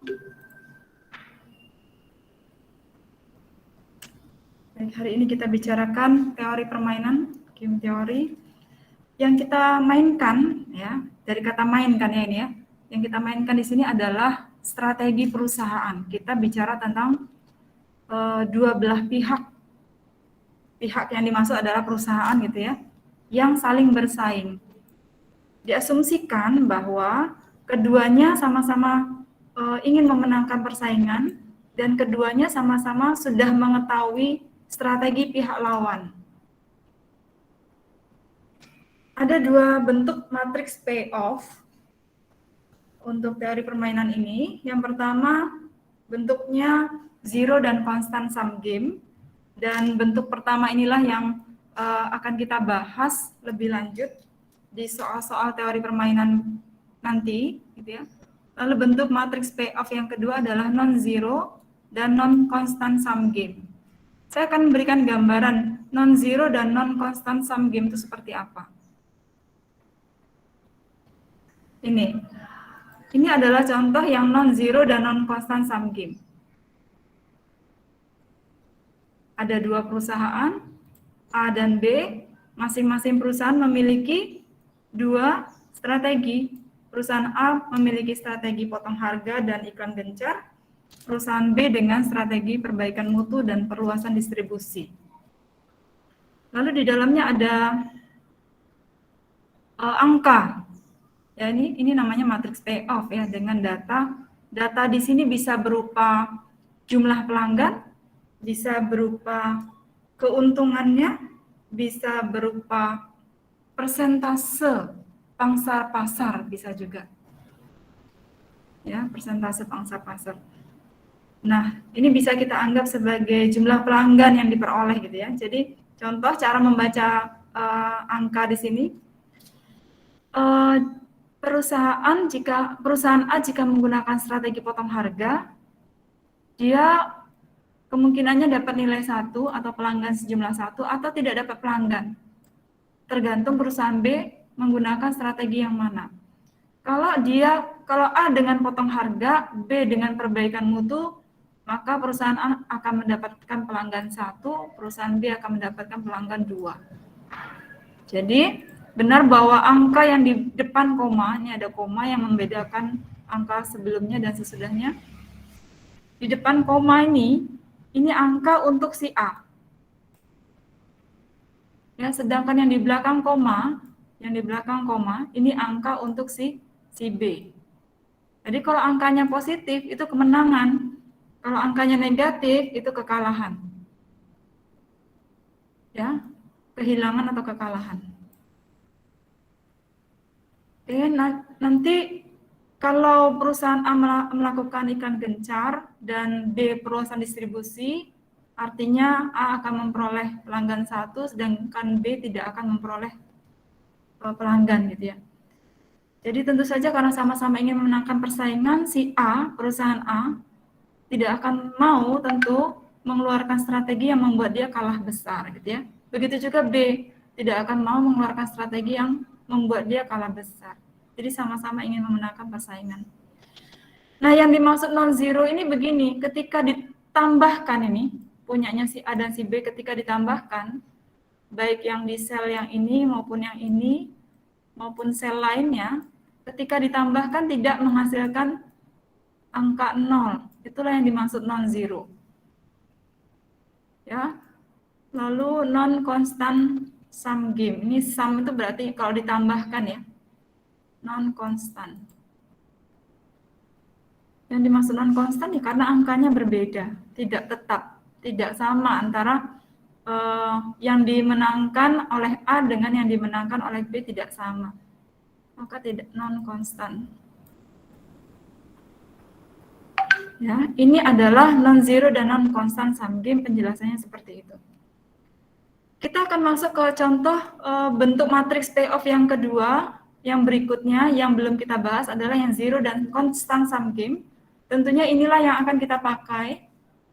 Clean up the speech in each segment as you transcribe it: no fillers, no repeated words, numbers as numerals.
Baik, hari ini kita bicarakan teori permainan, game teori. Yang kita mainkan, ya, dari kata mainkan ya ini ya. Yang kita mainkan di sini adalah strategi perusahaan. Kita bicara tentang dua belah pihak. Pihak yang dimaksud adalah perusahaan gitu ya, yang saling bersaing. Diasumsikan bahwa keduanya sama-sama ingin memenangkan persaingan dan keduanya sama-sama sudah mengetahui strategi pihak lawan. Ada dua bentuk matriks payoff untuk teori permainan ini. Yang pertama bentuknya zero dan constant sum game, dan bentuk pertama inilah yang akan kita bahas lebih lanjut di soal-soal teori permainan nanti, gitu ya. Lalu bentuk matriks payoff yang kedua adalah non-zero dan non-constant sum game. Saya akan memberikan gambaran non-zero dan non-constant sum game itu seperti apa. Ini adalah contoh yang non-zero dan non-constant sum game. Ada dua perusahaan, A dan B. Masing-masing perusahaan memiliki dua strategi. Perusahaan A memiliki strategi potong harga dan iklan gencar. Perusahaan B dengan strategi perbaikan mutu dan perluasan distribusi. Lalu di dalamnya ada angka. Ya, ini namanya matriks payoff ya, dengan data. Data di sini bisa berupa jumlah pelanggan, bisa berupa keuntungannya, bisa berupa persentase pangsa pasar, bisa juga. Ya, persentase pangsa pasar. Nah, ini bisa kita anggap sebagai jumlah pelanggan yang diperoleh gitu ya. Jadi, contoh cara membaca angka di sini. Perusahaan A jika menggunakan strategi potong harga, dia kemungkinannya dapat nilai 1 atau pelanggan sejumlah 1 atau tidak dapat pelanggan. Tergantung perusahaan B menggunakan strategi yang mana. Kalau A dengan potong harga, B dengan perbaikan mutu, maka perusahaan A akan mendapatkan pelanggan 1, perusahaan B akan mendapatkan pelanggan 2. Jadi, benar bahwa angka yang di depan koma, ini ada koma yang membedakan angka sebelumnya dan sesudahnya. Di depan koma ini angka untuk si A. Ya, sedangkan yang di belakang koma, ini angka untuk si B. Jadi kalau angkanya positif itu kemenangan, kalau angkanya negatif itu kekalahan. Ya, kehilangan atau kekalahan. Nanti kalau perusahaan A melakukan iklan gencar dan B perluasan distribusi, artinya A akan memperoleh pelanggan 1, sedangkan B tidak akan memperoleh pelanggan gitu ya. Jadi tentu saja karena sama-sama ingin memenangkan persaingan, si A, perusahaan A, tidak akan mau tentu mengeluarkan strategi yang membuat dia kalah besar gitu ya. Begitu juga B, tidak akan mau mengeluarkan strategi yang membuat dia kalah besar. Jadi sama-sama ingin memenangkan persaingan. Nah, yang dimaksud non-zero ini begini, ketika ditambahkan ini, punyanya si A dan si B ketika ditambahkan, baik yang di sel yang ini maupun yang ini, maupun sel lainnya, ketika ditambahkan tidak menghasilkan angka 0. Itulah yang dimaksud non-zero. Ya. Lalu non-constant sum game. Ini sum itu berarti kalau ditambahkan ya. Non-constant. Yang dimaksud non-constant ya karena angkanya berbeda, tidak tetap, tidak sama antara yang dimenangkan oleh A dengan yang dimenangkan oleh B tidak sama. Maka tidak non-constant. Ya, ini adalah non-zero dan non-constant sum game, penjelasannya seperti itu. Kita akan masuk ke contoh bentuk matriks payoff yang kedua, yang berikutnya yang belum kita bahas adalah yang zero dan constant sum game. Tentunya inilah yang akan kita pakai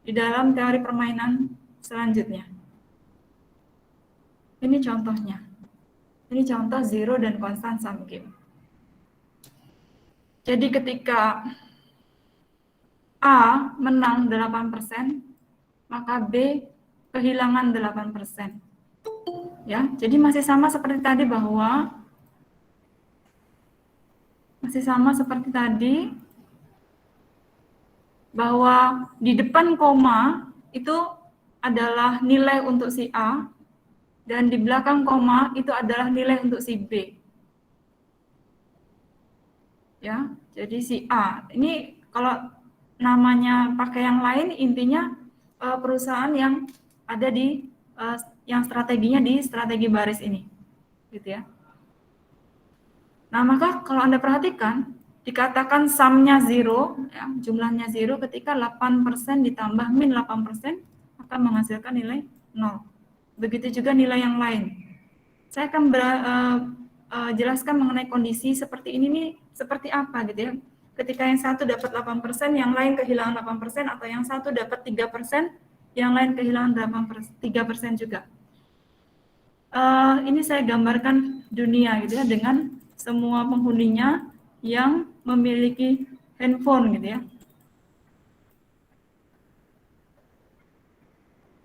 di dalam teori permainan selanjutnya. Ini contohnya. Ini contoh zero dan constant sum game. Jadi ketika A menang 8%, maka B kehilangan 8%. Ya, jadi masih sama seperti tadi bahwa di depan koma itu adalah nilai untuk si A dan di belakang koma itu adalah nilai untuk si B. Ya, jadi si A ini kalau namanya pakai yang lain intinya perusahaan yang ada di yang strateginya di strategi baris ini, gitu ya. Nah, maka kalau Anda perhatikan dikatakan sumnya zero, ya, jumlahnya zero ketika 8% ditambah min 8% akan menghasilkan nilai 0. Begitu juga nilai yang lain. Saya akan jelaskan mengenai kondisi seperti ini nih, seperti apa gitu ya. Ketika yang satu dapat 8%, yang lain kehilangan 8%, atau yang satu dapat 3%, yang lain kehilangan 3% juga. Ini saya gambarkan dunia gitu ya, dengan semua penghuninya yang memiliki handphone gitu ya.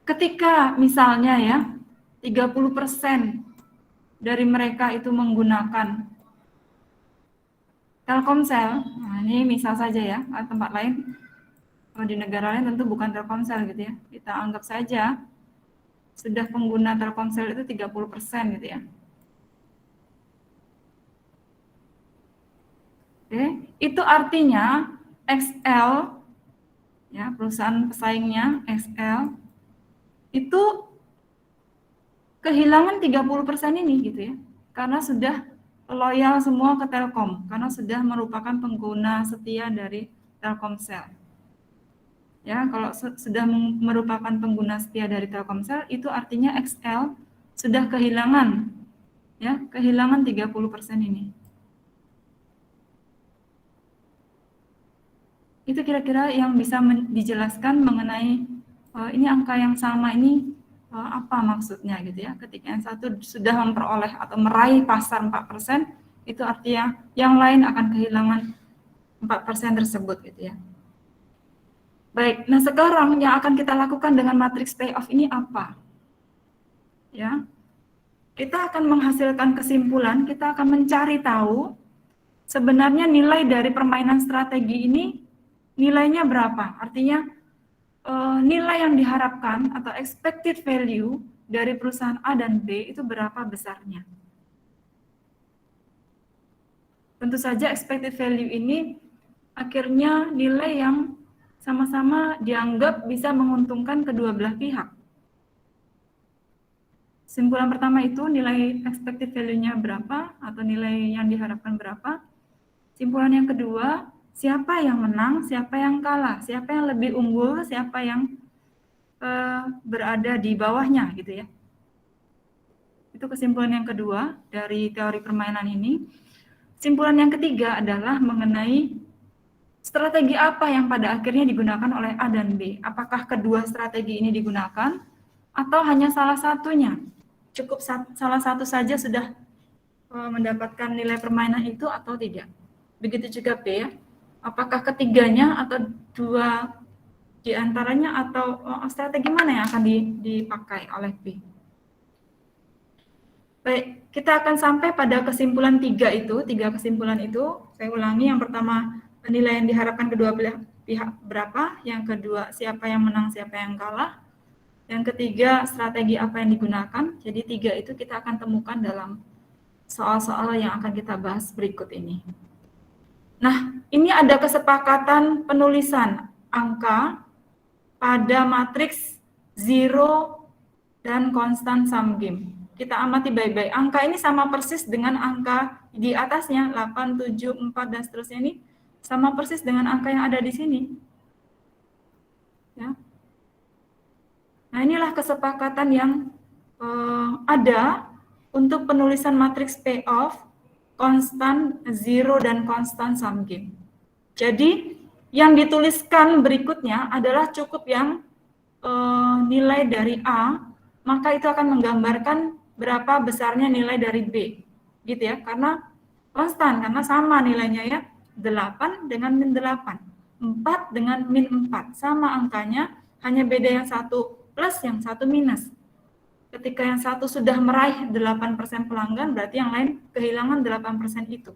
Ketika misalnya ya 30% dari mereka itu menggunakan Telkomsel, nah ini misal saja ya, tempat lain, kalau di negara lain tentu bukan Telkomsel gitu ya. Kita anggap saja sudah pengguna Telkomsel itu 30% gitu ya. Oke, itu artinya XL, ya perusahaan pesaingnya XL, itu kehilangan 30% ini gitu ya. Karena sudah loyal semua ke Telkom, karena sudah merupakan pengguna setia dari Telkomsel. Ya, kalau sudah merupakan pengguna setia dari Telkomsel, itu artinya XL sudah kehilangan, ya, kehilangan 30% ini. Itu kira-kira yang bisa dijelaskan mengenai ini angka yang sama ini apa maksudnya gitu ya. Ketika yang satu sudah memperoleh atau meraih pasar 4%, itu artinya yang lain akan kehilangan 4% tersebut gitu ya. Baik, nah sekarang yang akan kita lakukan dengan matriks payoff ini apa? Ya, kita akan menghasilkan kesimpulan, kita akan mencari tahu sebenarnya nilai dari permainan strategi ini nilainya berapa. Artinya nilai yang diharapkan atau expected value dari perusahaan A dan B itu berapa besarnya. Tentu saja expected value ini akhirnya nilai yang sama-sama dianggap bisa menguntungkan kedua belah pihak. Kesimpulan pertama itu nilai expected value-nya berapa atau nilai yang diharapkan berapa. Kesimpulan yang kedua, siapa yang menang, siapa yang kalah, siapa yang lebih unggul, siapa yang berada di bawahnya gitu ya. Itu kesimpulan yang kedua dari teori permainan ini. Kesimpulan yang ketiga adalah mengenai strategi apa yang pada akhirnya digunakan oleh A dan B. Apakah kedua strategi ini digunakan atau hanya salah satunya? Cukup salah satu saja sudah mendapatkan nilai permainan itu atau tidak? Begitu juga B ya. Apakah ketiganya atau dua di antaranya atau strategi mana yang akan dipakai oleh B? Baik, kita akan sampai pada kesimpulan tiga kesimpulan itu. Saya ulangi, yang pertama nilai yang diharapkan kedua pihak berapa, yang kedua siapa yang menang, siapa yang kalah, yang ketiga strategi apa yang digunakan. Jadi tiga itu kita akan temukan dalam soal-soal yang akan kita bahas berikut ini. Nah, ini ada kesepakatan penulisan angka pada matriks zero dan constant sum game. Kita amati baik-baik. Angka ini sama persis dengan angka di atasnya, 8, 7, 4, dan seterusnya ini sama persis dengan angka yang ada di sini. Ya. Nah, inilah kesepakatan yang ada untuk penulisan matriks payoff, constant zero, dan constant sum game. Jadi, yang dituliskan berikutnya adalah cukup yang nilai dari A, maka itu akan menggambarkan berapa besarnya nilai dari B, gitu ya, karena konstan, karena sama nilainya ya, 8 dengan min 8. 4 dengan min 4. Sama angkanya, hanya beda yang satu plus, yang satu minus. Ketika yang satu sudah meraih 8% pelanggan, berarti yang lain kehilangan 8% itu.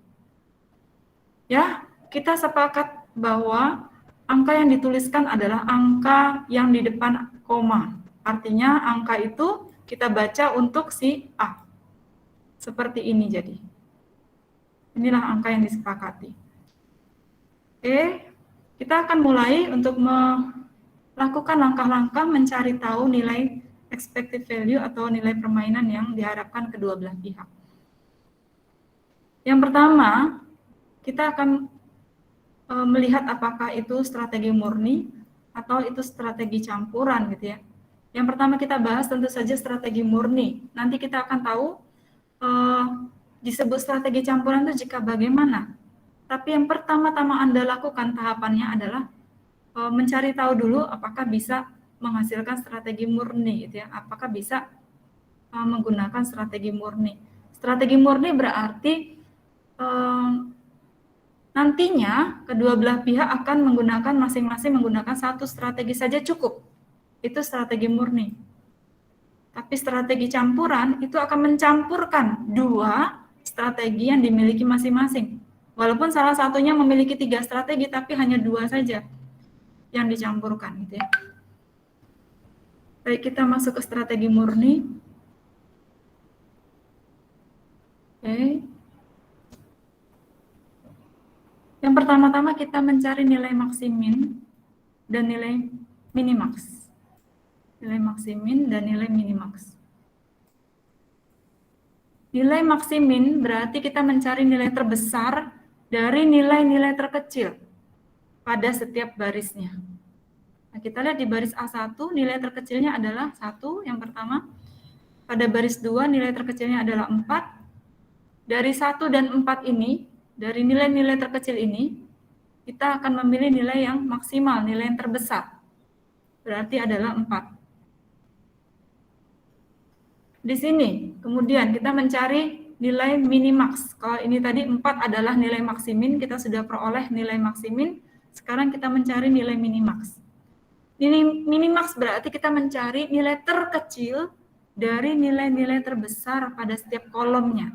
Ya, kita sepakat bahwa angka yang dituliskan adalah angka yang di depan koma. Artinya angka itu kita baca untuk si A. Seperti ini jadi. Inilah angka yang disepakati. Oke, kita akan mulai untuk melakukan langkah-langkah mencari tahu nilai expected value atau nilai permainan yang diharapkan kedua belah pihak. Yang pertama, kita akan melihat apakah itu strategi murni atau itu strategi campuran gitu ya. Yang pertama kita bahas tentu saja strategi murni. Nanti kita akan tahu disebut strategi campuran itu jika bagaimana. Tapi yang pertama-tama Anda lakukan tahapannya adalah mencari tahu dulu apakah bisa menghasilkan strategi murni gitu ya. Apakah bisa menggunakan strategi murni. Strategi murni berarti nantinya kedua belah pihak akan menggunakan masing-masing menggunakan satu strategi saja cukup. Itu strategi murni. Tapi strategi campuran itu akan mencampurkan dua strategi yang dimiliki masing-masing. Walaupun salah satunya memiliki 3 strategi, tapi hanya 2 saja yang dicampurkan gitu ya. Baik, kita masuk ke strategi murni. Oke. Yang pertama-tama kita mencari nilai maksimin dan nilai minimax. Nilai maksimin dan nilai minimax. Nilai maksimin berarti kita mencari nilai terbesar dari nilai-nilai terkecil pada setiap barisnya. Nah, kita lihat di baris A1 nilai terkecilnya adalah 1 yang pertama. Pada baris 2 nilai terkecilnya adalah 4. Dari 1 dan 4 ini, dari nilai-nilai terkecil ini, kita akan memilih nilai yang maksimal, nilai yang terbesar. Berarti adalah 4. Di sini, kemudian kita mencari nilai minimax. Kalau ini tadi 4 adalah nilai maksimin, kita sudah peroleh nilai maksimin. Sekarang kita mencari nilai minimax. Minimax berarti kita mencari nilai terkecil dari nilai-nilai terbesar pada setiap kolomnya.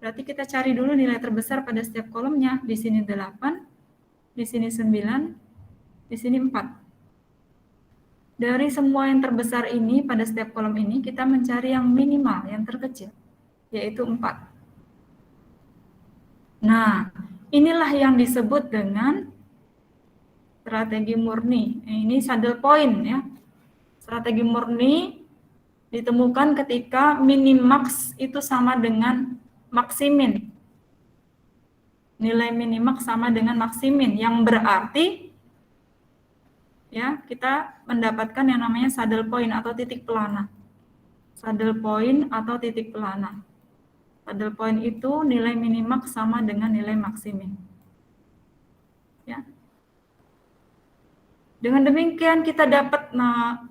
Berarti kita cari dulu nilai terbesar pada setiap kolomnya. Di sini 8, di sini 9, di sini 4. Dari semua yang terbesar ini pada setiap kolom ini, kita mencari yang minimal, yang terkecil, yaitu 4. Nah, inilah yang disebut dengan strategi murni. Ini saddle point ya. Strategi murni ditemukan ketika minimax itu sama dengan maksimin. Nilai minimax sama dengan maksimin, yang berarti ya, kita mendapatkan yang namanya saddle point atau titik pelana. Saddle point atau titik pelana. Saddle point itu nilai minimax sama dengan nilai maksimin. Ya. Dengan demikian kita dapat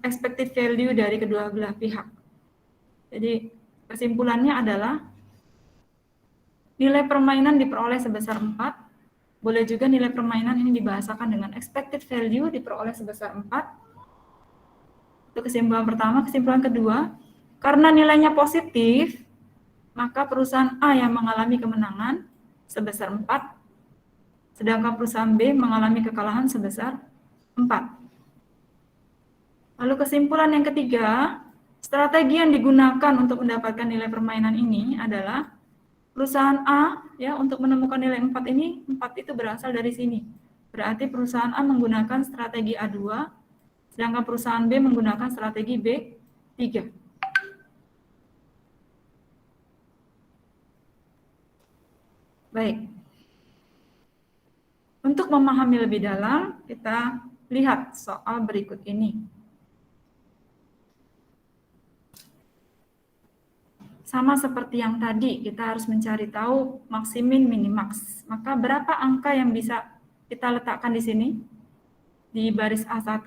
expected value dari kedua belah pihak. Jadi kesimpulannya adalah nilai permainan diperoleh sebesar 4. Boleh juga nilai permainan ini dibahasakan dengan expected value diperoleh sebesar 4. Itu kesimpulan pertama. Kesimpulan kedua, karena nilainya positif, maka perusahaan A yang mengalami kemenangan sebesar 4, sedangkan perusahaan B mengalami kekalahan sebesar 4. Lalu kesimpulan yang ketiga, strategi yang digunakan untuk mendapatkan nilai permainan ini adalah perusahaan A ya untuk menemukan nilai 4 ini, 4 itu berasal dari sini. Berarti perusahaan A menggunakan strategi A2, sedangkan perusahaan B menggunakan strategi B3. Baik. Untuk memahami lebih dalam, kita lihat soal berikut ini. Sama seperti yang tadi, kita harus mencari tahu maksimin minimax. Maka berapa angka yang bisa kita letakkan di sini? Di baris A1?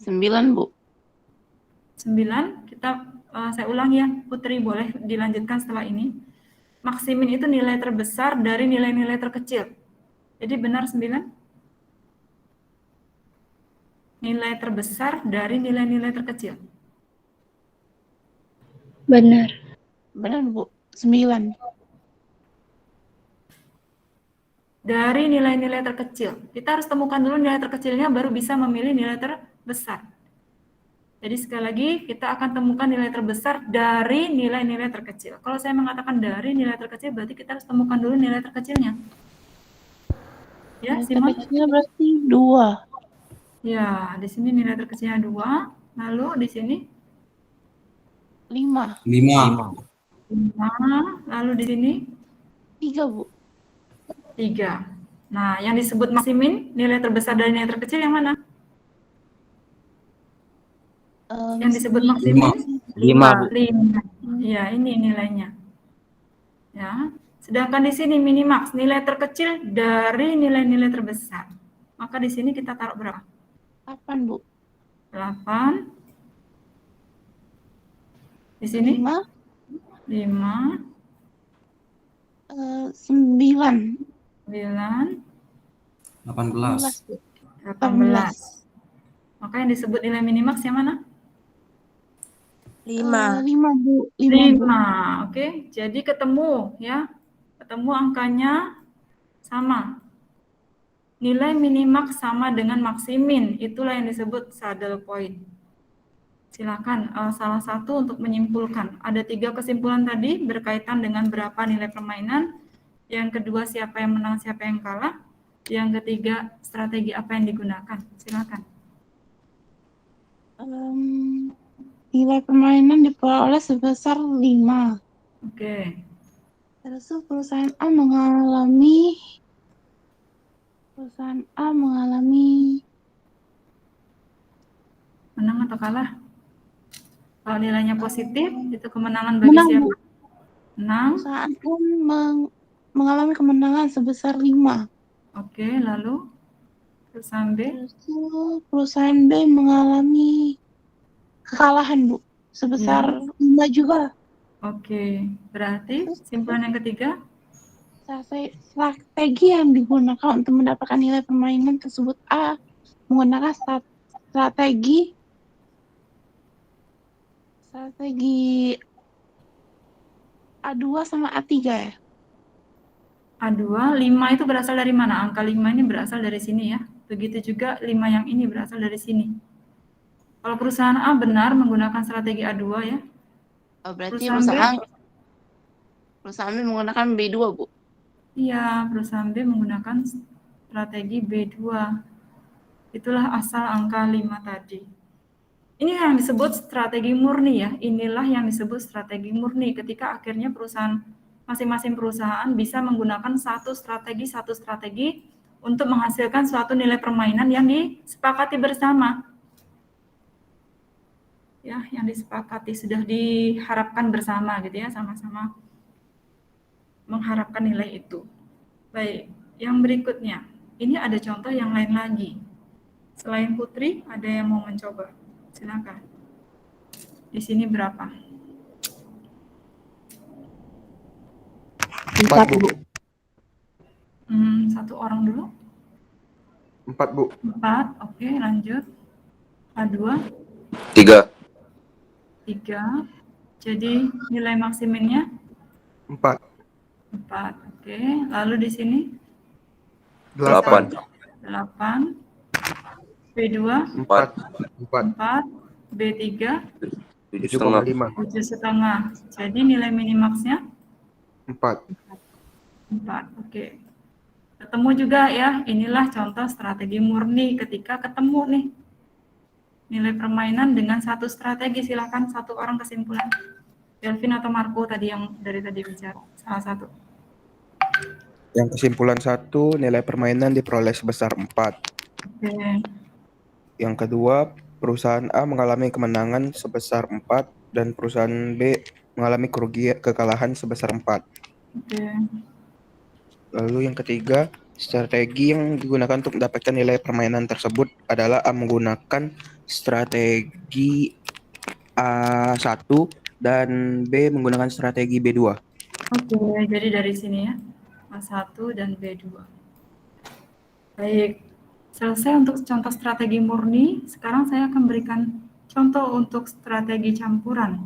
9, Bu. 9. Saya ulang ya, Putri, boleh dilanjutkan setelah ini. Maksimin itu nilai terbesar dari nilai-nilai terkecil. Jadi benar 9? nilai terbesar dari nilai-nilai terkecil. Benar. Benar, Bu. 9. Dari nilai-nilai terkecil. Kita harus temukan dulu nilai terkecilnya baru bisa memilih nilai terbesar. Jadi sekali lagi kita akan temukan nilai terbesar dari nilai-nilai terkecil. Kalau saya mengatakan dari nilai terkecil berarti kita harus temukan dulu nilai terkecilnya. Ya, Nilai Simon? terkecilnya berarti 2. Ya, di sini nilai terkecilnya 2. Lalu di sini 5. 5. 5. Lalu di sini 3, Bu. 3. Nah, yang disebut maksimin, nilai terbesar dari nilai terkecil yang mana? Yang disebut maksimin? 5, Bu. 5. Ya, ini nilainya. Ya. Sedangkan di sini minimax, nilai terkecil dari nilai-nilai terbesar. Maka di sini kita taruh berapa? 8, Bu. 8. Di sini 5. 5, 9. 9, 18. 18. Maka yang disebut nilai minimax yang mana? 5, Bu. 5, Bu. 5. Oke, jadi ketemu ya. Ketemu angkanya sama. Nilai minimax sama dengan maksimin. Itulah yang disebut saddle point. Silakan salah satu untuk menyimpulkan. Ada 3 kesimpulan tadi berkaitan dengan berapa nilai permainan. Yang kedua siapa yang menang, siapa yang kalah. Yang ketiga strategi apa yang digunakan. Silakan. Nilai permainan diperoleh sebesar 5. Oke. Terus perusahaan A mengalami Menang atau kalah? Kalau nilainya positif, itu kemenangan bagi menang, siapa? Bu. Menang. Perusahaan A mengalami kemenangan sebesar 5. Oke, lalu perusahaan B? Terus perusahaan B mengalami kekalahan, Bu, sebesar 5 juga. Oke, berarti kesimpulan yang ketiga? Strategi yang digunakan untuk mendapatkan nilai permainan tersebut A menggunakan strategi A2 sama A3 ya. A2, 5 itu berasal dari mana? Angka 5 ini berasal dari sini ya. Begitu juga 5 yang ini berasal dari sini. Kalau perusahaan A benar menggunakan strategi A2 ya. Oh, berarti Perusahaan perusahaan B menggunakan B2, Bu. Iya, perusahaan B menggunakan strategi B2. Itulah asal angka 5 tadi. Ini yang disebut strategi murni ya. Inilah yang disebut strategi murni ketika akhirnya masing-masing perusahaan bisa menggunakan satu strategi untuk menghasilkan suatu nilai permainan yang disepakati bersama. Ya, yang disepakati sudah diharapkan bersama gitu ya, sama-sama mengharapkan nilai itu. Baik, yang berikutnya. Ini ada contoh yang lain lagi. Selain Putri, ada yang mau mencoba? Silakan. Di sini berapa? 4, Bu. Satu orang dulu. 4, Bu. 4, oke, lanjut. A2, 3. 3. Jadi nilai maksiminnya 4. 4, oke. Lalu di sini 8. 8. B2, 4. 4. B3, 7,5. 7,5. Jadi nilai minimaxnya 4. 4, oke. Ketemu juga ya, inilah contoh strategi murni ketika ketemu nih nilai permainan dengan satu strategi. Silakan satu orang kesimpulan. Delvin atau Marco tadi yang dari tadi bicara, salah satu. Yang kesimpulan 1, nilai permainan diperoleh sebesar 4. Oke. Yang kedua, perusahaan A mengalami kemenangan sebesar 4 dan perusahaan B mengalami kekalahan sebesar 4. Oke. Lalu yang ketiga, strategi yang digunakan untuk mendapatkan nilai permainan tersebut adalah A menggunakan strategi A1 dan B menggunakan strategi B2. Oke, jadi dari sini ya, A1 dan B2. Baik, Selesai untuk contoh strategi murni, sekarang saya akan berikan contoh untuk strategi campuran.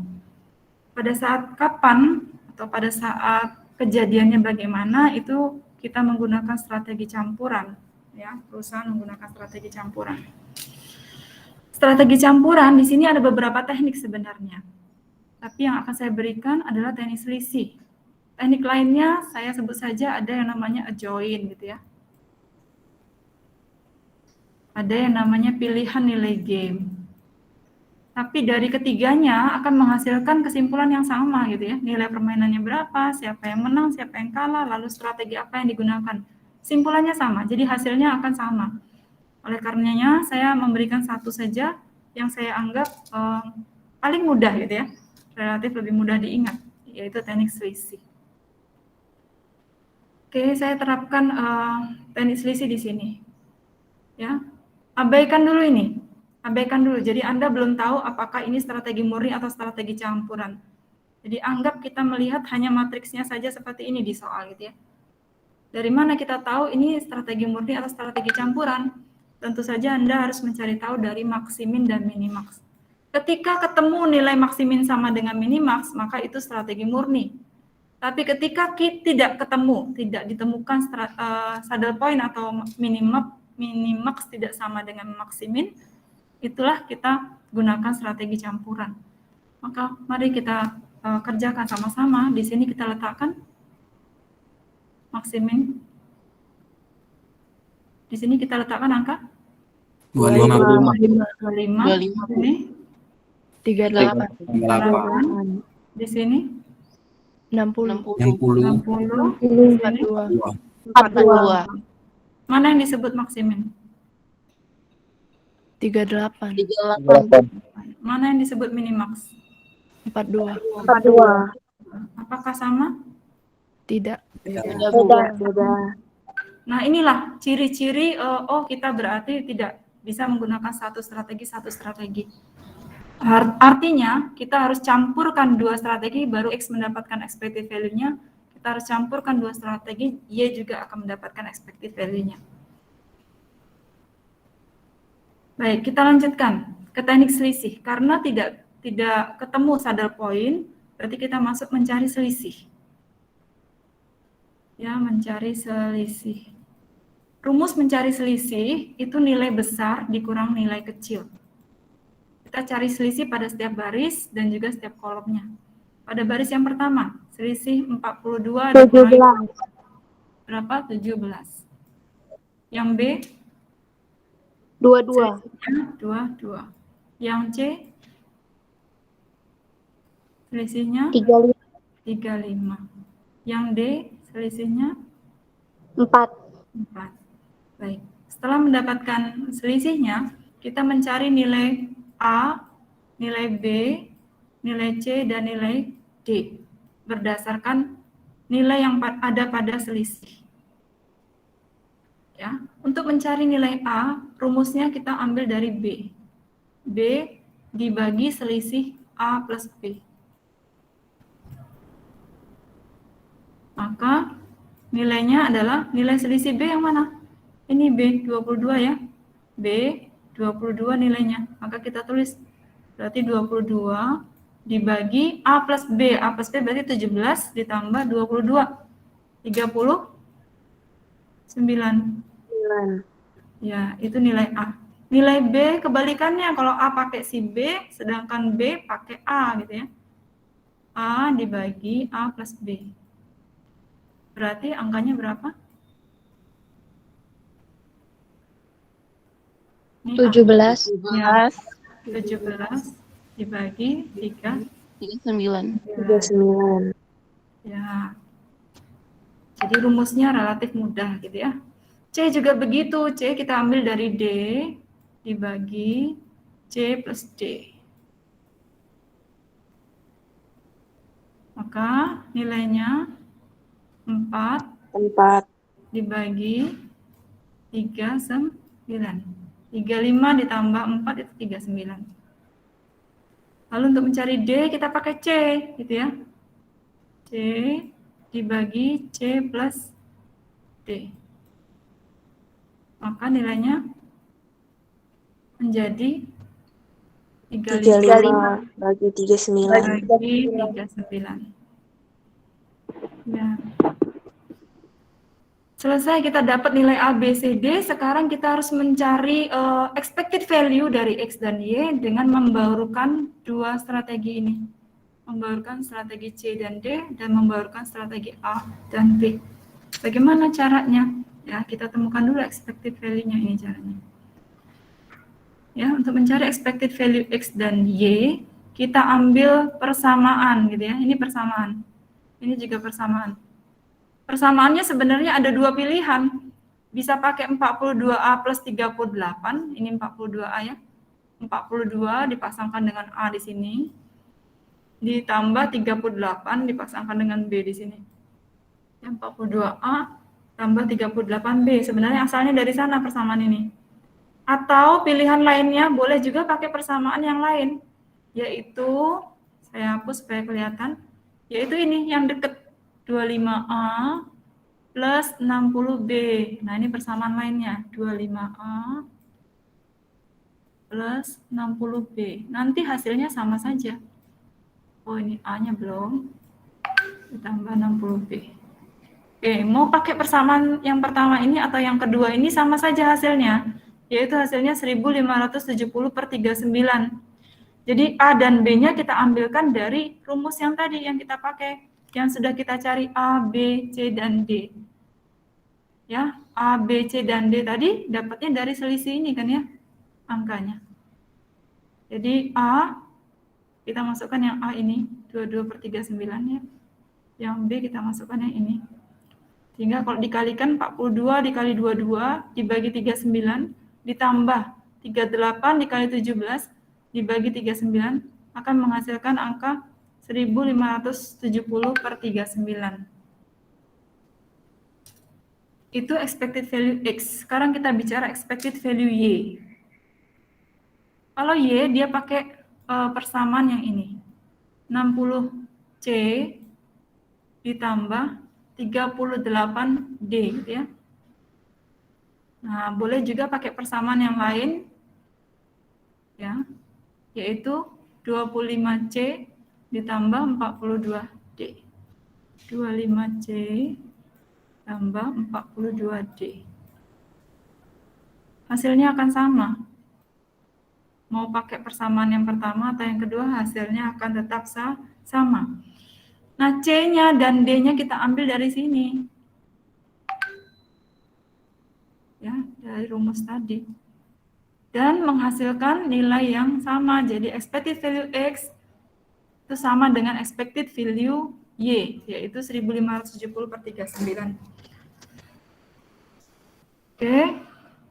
Pada saat kapan atau pada saat kejadiannya bagaimana, itu kita menggunakan strategi campuran. Ya, perusahaan menggunakan strategi campuran. Strategi campuran di sini ada beberapa teknik sebenarnya. Tapi yang akan saya berikan adalah teknik selisih. Teknik lainnya saya sebut saja ada yang namanya adjoin gitu ya. Ada yang namanya pilihan nilai game. Tapi dari ketiganya akan menghasilkan kesimpulan yang sama gitu ya. Nilai permainannya berapa, siapa yang menang, siapa yang kalah, lalu strategi apa yang digunakan. Simpulannya sama, jadi hasilnya akan sama. Oleh karenanya saya memberikan satu saja yang saya anggap paling mudah gitu ya. Relatif lebih mudah diingat, yaitu teknik selisih. Oke, saya terapkan teknik selisih di sini. Ya. Abaikan dulu ini. Abaikan dulu. Jadi Anda belum tahu apakah ini strategi murni atau strategi campuran. Jadi anggap kita melihat hanya matriksnya saja seperti ini di soal gitu ya. Dari mana kita tahu ini strategi murni atau strategi campuran? Tentu saja Anda harus mencari tahu dari maksimin dan minimax. Ketika ketemu nilai maksimin sama dengan minimax, maka itu strategi murni. Tapi ketika tidak ketemu, tidak ditemukan saddle point atau minimax tidak sama dengan maksimin, itulah kita gunakan strategi campuran. Maka mari kita kerjakan sama-sama. Di sini kita letakkan maksimin. Di sini kita letakkan angka 25. 25. Ini 38. di sini 60. 60. 60. Di sini 42. mana yang disebut maksimin? 38. Mana yang disebut minimax? 42. Apakah sama? Tidak. Nah, inilah ciri-ciri kita berarti tidak bisa menggunakan satu strategi. Artinya, kita harus campurkan dua strategi baru X mendapatkan expected value-nya. Kita harus campurkan dua strategi, Y juga akan mendapatkan expected value-nya. Baik, kita lanjutkan ke teknik selisih. Karena tidak ketemu saddle point, berarti kita masuk mencari selisih. Ya, mencari selisih. Rumus mencari selisih itu nilai besar dikurang nilai kecil. Kita cari selisih pada setiap baris dan juga setiap kolomnya. Pada baris yang pertama, selisih 42 dikurangi berapa? 17. Yang B? 22. 22. Yang C? Selisihnya 35. Yang D? Selisihnya 4. 4. Baik. Setelah mendapatkan selisihnya, kita mencari nilai A, nilai B, nilai C, dan nilai D berdasarkan nilai yang ada pada selisih. Ya, untuk mencari nilai A, rumusnya kita ambil dari B. B dibagi selisih A plus B. Maka nilainya adalah nilai selisih B yang mana? Ini B 22 ya. B 22 nilainya. Maka kita tulis berarti 22 dibagi A plus B. A plus B berarti 17 ditambah 22. 39. Ya, itu nilai A. Nilai B kebalikannya, kalau A pakai si B, sedangkan B pakai A gitu ya. A dibagi A plus B. Berarti angkanya berapa? Ini 17. A. Ya, 17 dibagi 39. 39. Ya. Jadi rumusnya relatif mudah gitu ya. C juga begitu. C kita ambil dari D dibagi C plus D. Maka nilainya 4 dibagi 39. 35 ditambah 4 itu 39. Lalu untuk mencari D kita pakai C gitu ya. C dibagi C plus D. Maka nilainya menjadi 35 bagi 39. bagi 39. Ya. Selesai kita dapat nilai A, B, C, D. Sekarang kita harus mencari expected value dari X dan Y dengan membaurkan dua strategi ini. Membaurkan strategi C dan D dan membaurkan strategi A dan B. Bagaimana caranya? Ya, kita temukan dulu expected value-nya ini caranya. Ya, untuk mencari expected value X dan Y, kita ambil persamaan gitu ya. Ini persamaan. Ini juga persamaan. Persamaannya sebenarnya ada dua pilihan. Bisa pakai 42A plus 38, ini 42A ya. 42 dipasangkan dengan A di sini. Ditambah 38 dipasangkan dengan B di sini. Yang 42A tambah 38B. Sebenarnya asalnya dari sana persamaan ini. Atau pilihan lainnya boleh juga pakai persamaan yang lain. Yaitu, saya hapus supaya kelihatan. Yaitu ini yang dekat. 25A plus 60B. Nah, ini persamaan lainnya. 25A plus 60B. Nanti hasilnya sama saja. Oh, ini A-nya belum. Ditambah 60B. Oke, mau pakai persamaan yang pertama ini atau yang kedua ini sama saja hasilnya. Yaitu hasilnya 1570 per 39. Jadi A dan B-nya kita ambilkan dari rumus yang tadi yang kita pakai. Yang sudah kita cari A, B, C, dan D. Ya, A, B, C, dan D tadi dapatnya dari selisih ini kan ya, angkanya. Jadi A, kita masukkan yang A ini, 22 per 39 ya. Yang B kita masukkan yang ini. Sehingga kalau dikalikan 42 dikali 22 dibagi 39, ditambah 38 dikali 17 dibagi 39, akan menghasilkan angka 1570 per 39. Itu expected value X. Sekarang kita bicara expected value Y. Kalau Y, dia pakai persamaan yang ini. 60C ditambah 38D gitu ya. Nah, boleh juga pakai persamaan yang lain, ya, yaitu 25C ditambah 42D. 25C tambah 42D. Hasilnya akan sama. Mau pakai persamaan yang pertama atau yang kedua, hasilnya akan tetap sama. Nah, C-nya dan D-nya kita ambil dari sini. Ya, dari rumus tadi. Dan menghasilkan nilai yang sama. Jadi expected value X itu sama dengan expected value Y, yaitu 1570 per 39. Oke,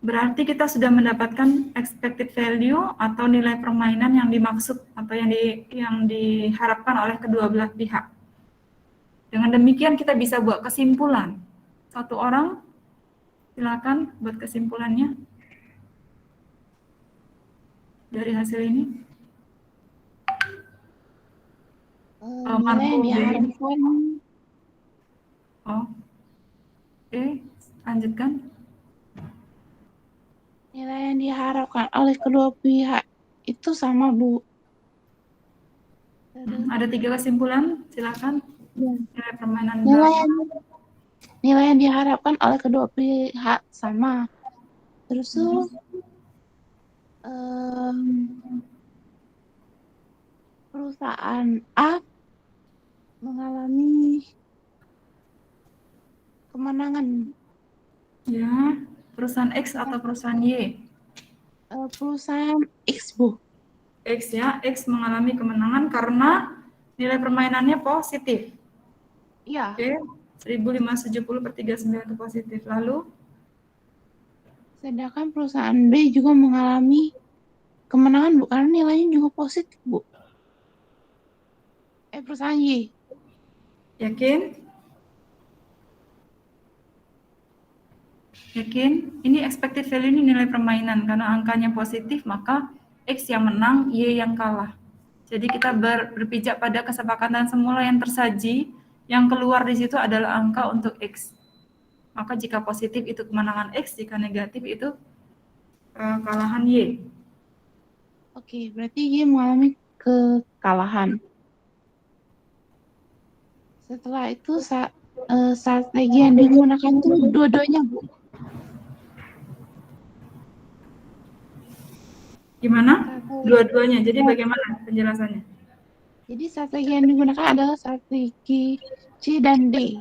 berarti kita sudah mendapatkan expected value atau nilai permainan yang dimaksud atau yang diharapkan oleh kedua belah pihak. Dengan demikian kita bisa buat kesimpulan. Satu orang, silakan buat kesimpulannya dari hasil ini. Nilai yang diharapkan. Oke, lanjutkan. Nilai yang diharapkan oleh kedua pihak itu sama, Bu. Ada 3 kesimpulan, silakan. Ya. Nilai permainan. Nilai yang diharapkan oleh kedua pihak sama. Terus tuh perusahaan A mengalami kemenangan. Ya, perusahaan X atau perusahaan Y? Perusahaan X, Bu. X ya, X mengalami kemenangan karena nilai permainannya positif. Iya. Oke, 1570 per 39 itu positif. Lalu? Sedangkan perusahaan B juga mengalami kemenangan, Bu, karena nilainya juga positif, Bu. Perusahaan Y. Yakin? Yakin? Ini expected value ini nilai permainan. Karena angkanya positif, maka X yang menang, Y yang kalah. Jadi kita berpijak pada kesepakatan semula yang tersaji, yang keluar di situ adalah angka untuk X. Maka jika positif itu kemenangan X, jika negatif itu kekalahan Y. Oke, berarti dia mengalami kekalahan. Setelah itu strategi yang digunakan tuh dua-duanya, Bu. Gimana? Strategi- Dua-duanya. Jadi bagaimana penjelasannya? Jadi strategi yang digunakan adalah strategi C dan D.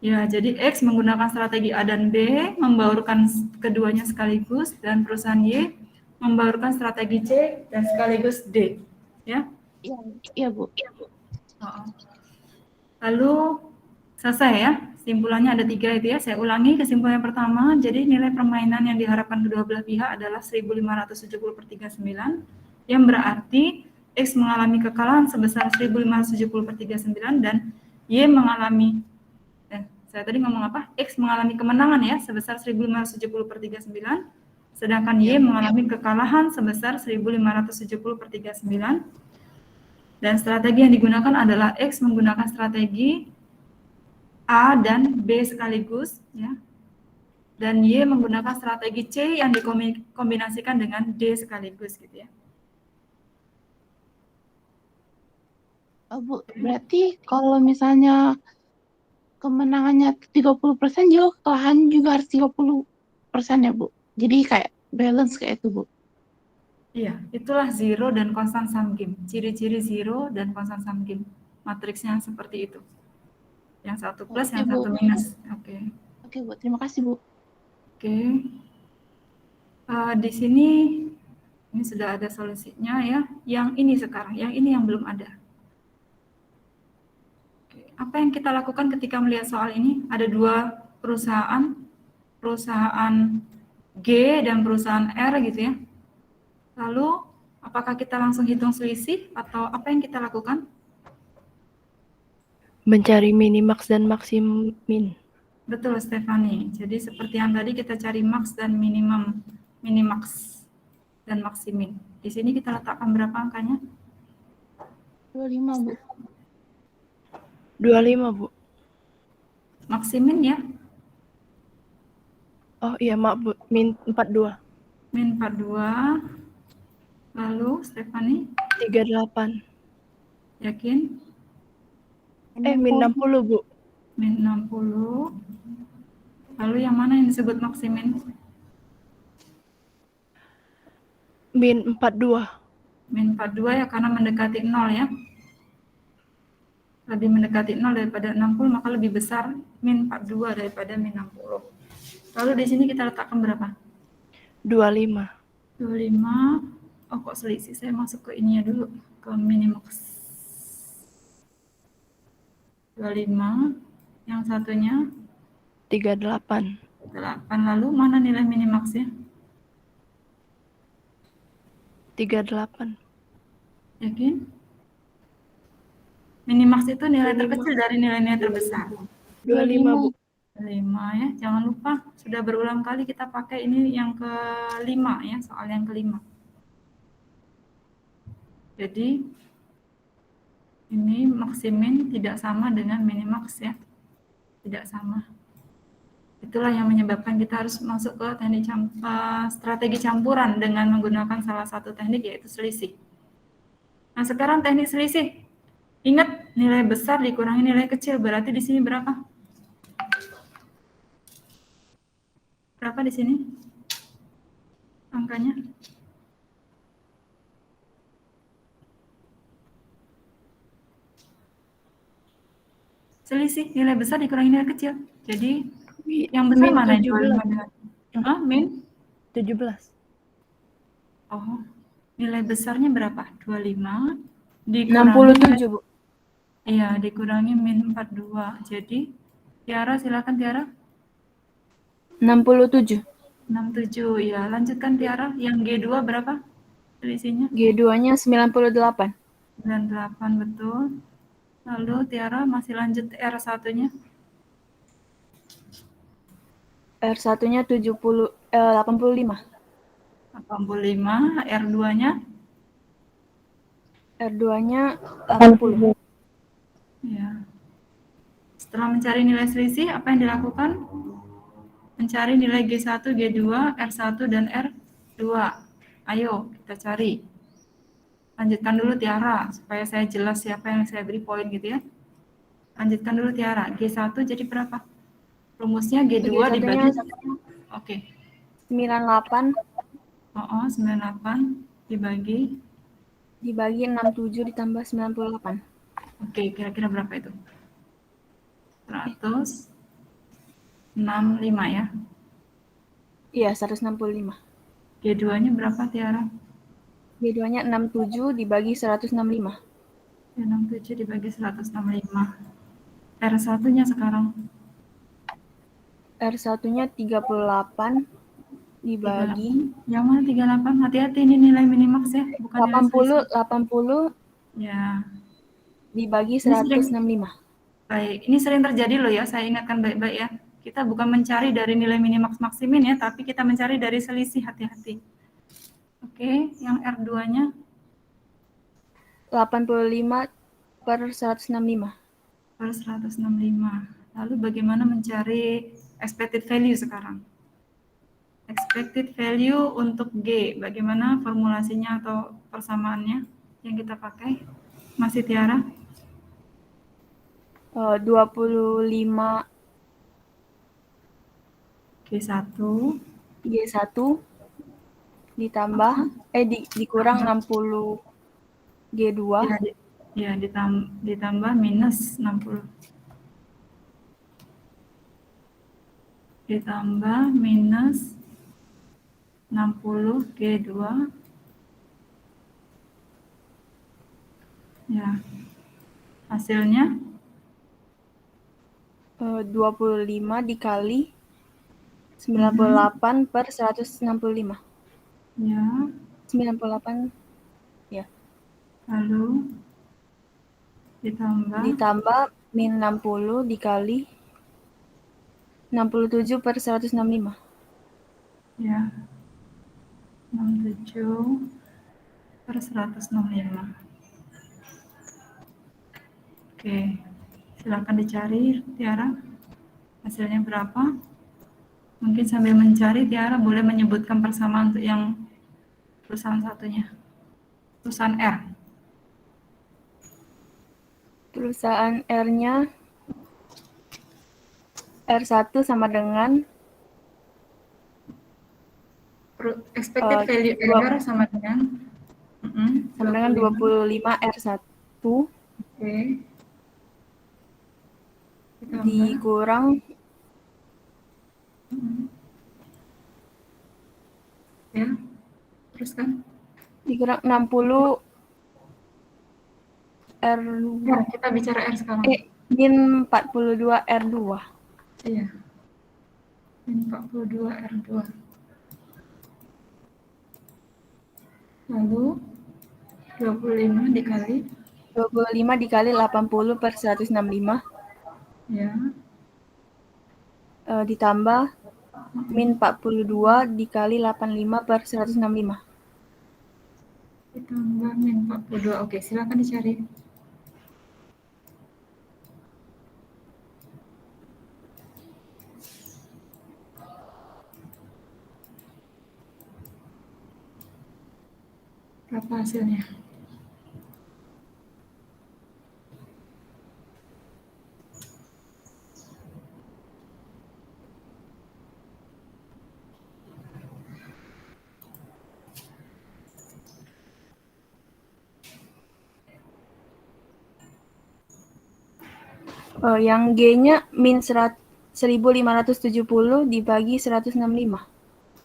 Ya, jadi X menggunakan strategi A dan B, membaurkan keduanya sekaligus, dan perusahaan Y membaurkan strategi C dan sekaligus D. Ya. Iya, iya, Bu. Oh. Lalu selesai ya. Simpulannya ada 3 itu ya. Saya ulangi kesimpulan yang pertama. Jadi nilai permainan yang diharapkan kedua belah pihak adalah 1570/39, yang berarti X mengalami kekalahan sebesar 1570/39 dan Y mengalami saya tadi ngomong apa? X mengalami kemenangan ya sebesar 1570/39, sedangkan Y mengalami kekalahan sebesar 1570/39. Dan strategi yang digunakan adalah X menggunakan strategi A dan B sekaligus, ya. Dan Y menggunakan strategi C yang dikombinasikan dengan D sekaligus, gitu ya. Oh, Bu, berarti kalau misalnya kemenangannya 30%, juga kekalahan juga harus 30% ya, Bu. Jadi kayak balance kayak itu, Bu. Iya, itulah zero dan constant sum game. Ciri-ciri zero dan constant sum game. Matriksnya seperti itu. Yang satu plus, Oke, yang Bu. satu minus. Oke. Oke, Bu. Terima kasih, Bu. Oke. Di sini ini sudah ada solusinya ya. Yang ini sekarang, yang ini yang belum ada. Oke. Apa yang kita lakukan ketika melihat soal ini? Ada 2 perusahaan, perusahaan G dan perusahaan R gitu ya. Lalu, apakah kita langsung hitung selisih atau apa yang kita lakukan? Mencari minimax dan maksimin. Betul, Stefani. Jadi seperti yang tadi kita cari max dan minimum, minimax dan maksimin. Di sini kita letakkan berapa angkanya? 25, Bu. 25, Bu. Maksimin ya, Oh iya, maaf, Bu. Min 42. min 42. Lalu, Stefani, 38. yakin? Min 60, Bu. Min 60. Lalu yang mana yang disebut maksimin? Min 42. Min 42 ya, karena mendekati 0 ya. Lebih mendekati 0 daripada 60, maka lebih besar min 42 daripada min 60. Lalu di sini kita letakkan berapa? 25. 25. Oh, kok selisih? Saya masuk ke ininya dulu, ke minimax. 25. Yang satunya 38. 8. Lalu mana nilai minimaxnya? 38. Yakin? Minimax itu nilai terkecil dari nilai-nilai terbesar. 25, Bu. 5 ya, jangan lupa sudah berulang kali kita pakai ini yang kelima ya, soal yang kelima. Jadi ini maksimin tidak sama dengan minimax ya, tidak sama. Itulah yang menyebabkan kita harus masuk ke teknik strategi campuran dengan menggunakan salah satu teknik yaitu selisih. Nah sekarang teknik selisih, ingat nilai besar dikurangi nilai kecil, berarti di sini berapa? Berapa di sini angkanya? Selisih nilai besar dikurangi nilai kecil. Jadi yang besar Min mana? 17. Min 17. Oh, nilai besarnya berapa? 25 dikurangi 67, Bu. iya, dikurangi min 42. Jadi Tiara, silakan Tiara. 67. 67 ya. Lanjutkan Tiara. Yang G2 berapa selisihnya? G2-nya 98. 98 betul. Lalu Tiara masih lanjut R1-nya. R1-nya 85. 85, R2-nya R2-nya 80. ya. Setelah mencari nilai selisih, apa yang dilakukan? Mencari nilai G1, G2, R1 dan R 2. Ayo kita cari. Lanjutkan dulu Tiara, supaya saya jelas siapa yang saya beri poin gitu ya. Lanjutkan dulu Tiara. G1 jadi berapa? Rumusnya G2 G1-nya dibagi. Oke. 98 Oh, 98 dibagi. dibagi 67 ditambah 98. Oke, kira-kira berapa itu? 165 ya. Iya, 165. G2-nya berapa Tiara? G2-nya 67 dibagi 165. 67 dibagi 165. R1-nya sekarang. R1-nya 38 dibagi 38. Yang mana 38? Hati-hati ini nilai minimax ya, bukan nilai selisih. 80 Ya, dibagi Ini sering- 165. baik. Ini sering terjadi loh ya, saya ingatkan baik-baik ya. Kita bukan mencari dari nilai minimax maksimin ya, tapi kita mencari dari selisih, hati-hati. Oke, yang R2-nya 85 per 165. per 165. Lalu bagaimana mencari expected value sekarang? Expected value untuk G, bagaimana formulasinya atau persamaannya yang kita pakai? Masih Tiara? 25 G1 G1 ditambah dikurang 60 G2 ya, ditambah minus 60. Ditambah minus 60 G2. Ya. Hasilnya 25 dikali 98 per 165. ya, 98 lalu ditambah min 60 dikali 67 per 165. ya, 67 per 165. Oke, silakan dicari Tiara. Hasilnya berapa? Mungkin sambil mencari Tiara boleh menyebutkan persamaan untuk yang perusahaan satunya. Perusahaan R. Perusahaan R-nya R1 sama dengan Expected value R sama dengan 25 R1 Oke. Ditambah. dikurang Ya, teruskan. dikurang 60 R Ya, kita bicara R sekarang. min 42 R2. Iya. Min 42 R2. Lalu 25 dikali 80 per 165 ya, ditambah min 42 dikali 85 per 165. ditambah min 42. Oke, silakan dicari. Berapa hasilnya? Yang G-nya min 1570 dibagi 165.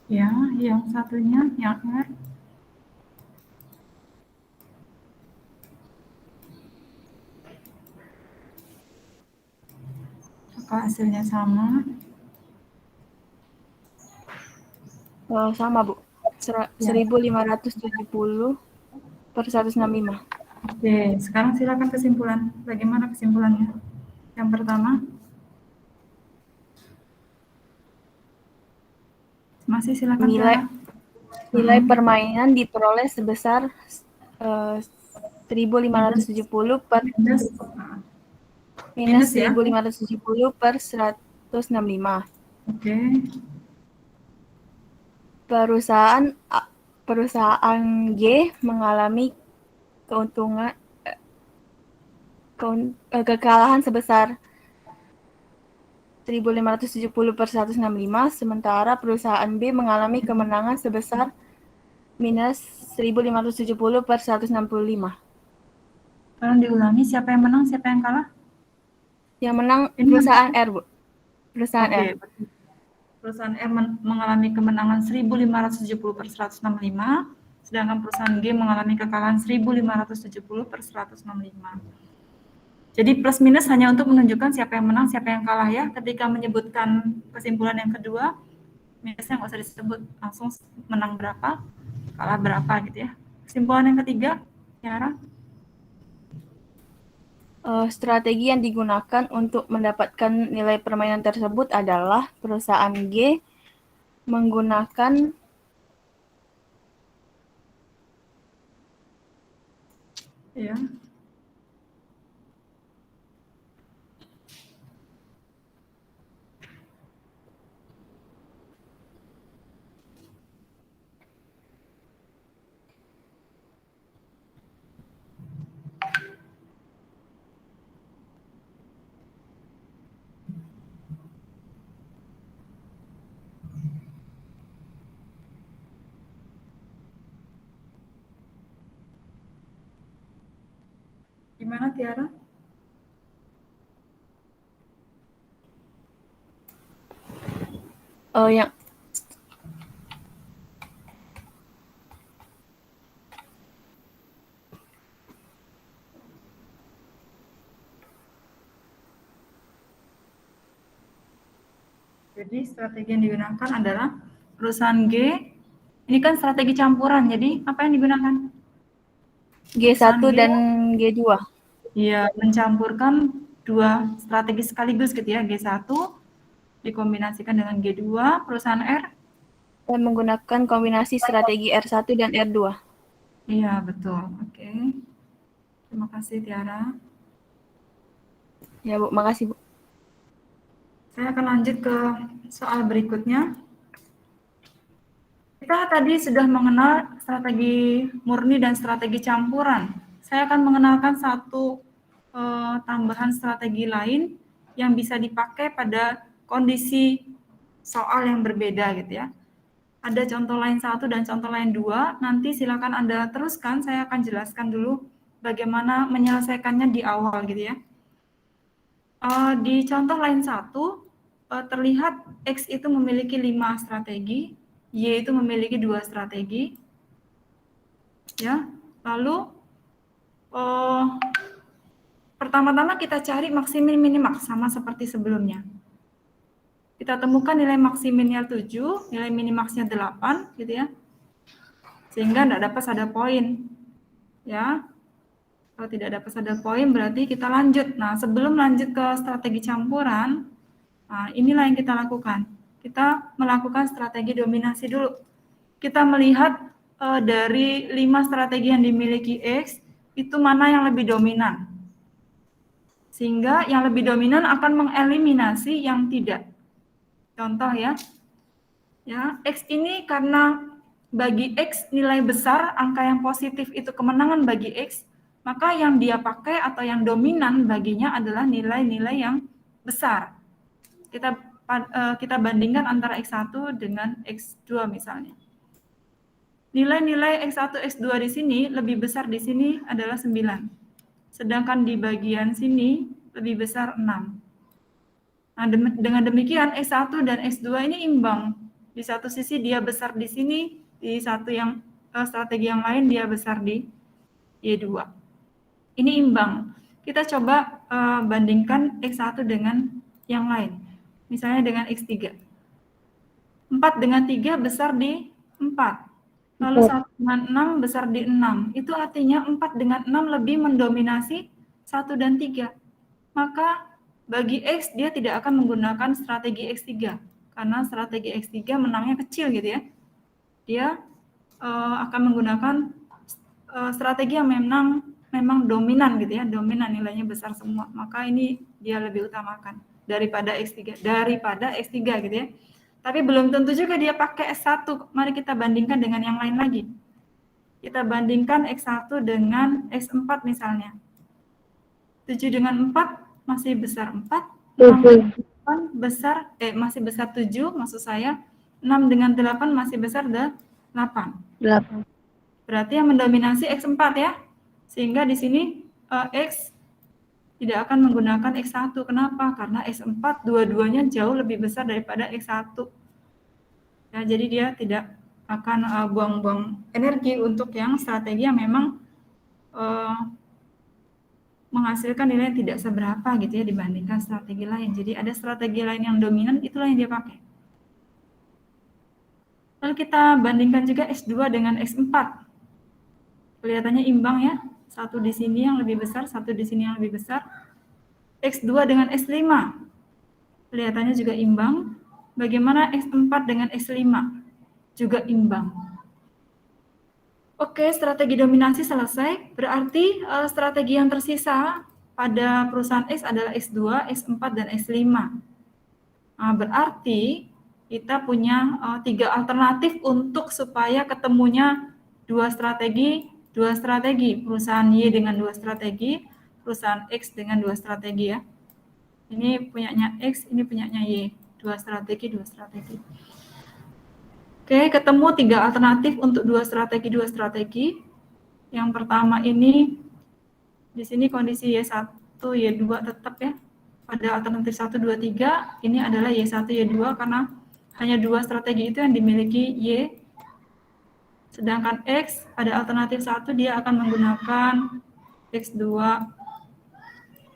Ya, yang satunya yang R. Apakah hasilnya sama? Sama, Bu. 1570 per 165. Oke, sekarang silakan kesimpulan. Bagaimana kesimpulannya? Yang pertama, masih silakan. Nilai permainan diperoleh sebesar 1570 per minus ya? 1570 per 165. Oke. perusahaan G mengalami kekalahan sebesar 1.570 per 165, sementara perusahaan B mengalami kemenangan sebesar minus 1.570 per 165. Tolong diulangi, siapa yang menang, siapa yang kalah? Yang menang Ini perusahaan R, Bu. Perusahaan Oke, R. perusahaan R mengalami kemenangan 1.570 per 165, sedangkan perusahaan G mengalami kekalahan 1.570 per 165. Jadi plus minus hanya untuk menunjukkan siapa yang menang, siapa yang kalah ya. Ketika menyebutkan kesimpulan yang kedua, minusnya nggak usah disebut, langsung menang berapa, kalah berapa gitu ya. Kesimpulan yang ketiga, Tiara. Strategi yang digunakan untuk mendapatkan nilai permainan tersebut adalah perusahaan G menggunakan Ya. Gimana Tiara? yang Jadi strategi yang digunakan adalah perusahaan G, ini kan strategi campuran, jadi apa yang digunakan? G1 dan G2. Iya, mencampurkan dua strategi sekaligus gitu ya, G1 dikombinasikan dengan G2, perusahaan R. Dan menggunakan kombinasi strategi R1 dan R2. Iya, betul. Oke. Terima kasih Tiara. Ya, Bu. Makasih, Bu. Saya akan lanjut ke soal berikutnya. Kita tadi sudah mengenal strategi murni dan strategi campuran. Saya akan mengenalkan satu tambahan strategi lain yang bisa dipakai pada kondisi soal yang berbeda gitu ya. Ada contoh lain 1 dan contoh lain 2. Nanti silakan Anda teruskan, saya akan jelaskan dulu bagaimana menyelesaikannya di awal gitu ya. Di contoh lain 1, terlihat X itu memiliki 5 strategi, Y itu memiliki 2 strategi. Ya, lalu pertama-tama kita cari maksimin minimax sama seperti sebelumnya. Kita temukan nilai maksiminnya 7, nilai minimaxnya 8 gitu ya. Sehingga tidak dapat shadow point. Ya. Kalau tidak dapat shadow point berarti kita lanjut. Nah, sebelum lanjut ke strategi campuran, nah inilah yang kita lakukan. Kita melakukan strategi dominasi dulu. Kita melihat dari 5 strategi yang dimiliki X, itu mana yang lebih dominan. Sehingga yang lebih dominan akan mengeliminasi yang tidak. Contoh ya. Ya, X ini karena bagi X nilai besar, angka yang positif itu kemenangan bagi X, maka yang dia pakai atau yang dominan baginya adalah nilai-nilai yang besar. Kita bandingkan antara X1 dengan X2 misalnya. Nilai-nilai X1, X2 di sini lebih besar di sini adalah 9. Sedangkan di bagian sini lebih besar 6. Nah, dengan demikian X1 dan X2 ini imbang. Di satu sisi dia besar di sini, di strategi yang lain dia besar di Y2. Ini imbang. Kita coba bandingkan X1 dengan yang lain. Misalnya dengan X3. 4 dengan 3 besar di 4. Lalu 1 dengan 6 besar di 6. Itu artinya 4 dengan 6 lebih mendominasi 1 dan 3. Maka bagi X dia tidak akan menggunakan strategi X3 karena strategi X3 menangnya kecil gitu ya. Dia akan menggunakan strategi yang memang dominan gitu ya, dominan nilainya besar semua. Maka ini dia lebih utamakan daripada X3 gitu ya. Tapi belum tentu juga dia pakai S1. Mari kita bandingkan dengan yang lain lagi. Kita bandingkan X1 dengan X4 misalnya. 7 dengan 4 masih besar 4. 6 dengan 8 besar, masih besar 7 maksud saya. 6 dengan 8 masih besar 8. 8. Berarti yang mendominasi X4 ya. Sehingga di sini X tidak akan menggunakan X1. Kenapa? Karena X4 dua-duanya jauh lebih besar daripada X1. Ya, jadi dia tidak akan buang-buang energi untuk yang strategi yang memang menghasilkan nilai yang tidak seberapa gitu ya dibandingkan strategi lain. Jadi ada strategi lain yang dominan, itulah yang dia pakai. Lalu kita bandingkan juga S2 dengan X4. Kelihatannya imbang ya. Satu di sini yang lebih besar, satu di sini yang lebih besar. X2 dengan S5. Kelihatannya juga imbang. Bagaimana X4 dengan S5? Juga imbang. Oke, strategi dominasi selesai. Berarti strategi yang tersisa pada perusahaan X adalah S2, S4, dan S5. Nah, berarti kita punya 3 alternatif untuk supaya ketemunya dua strategi. Perusahaan Y dengan 2 strategi, perusahaan X dengan 2 strategi ya. Ini punyanya X, ini punyanya Y. 2 strategi. Oke, ketemu 3 alternatif untuk 2 strategi. Yang pertama ini, di sini kondisi Y1, Y2 tetap ya. Pada alternatif 1, 2, 3, ini adalah Y1, Y2 karena hanya 2 strategi itu yang dimiliki Y. Sedangkan X pada alternatif 1 dia akan menggunakan X2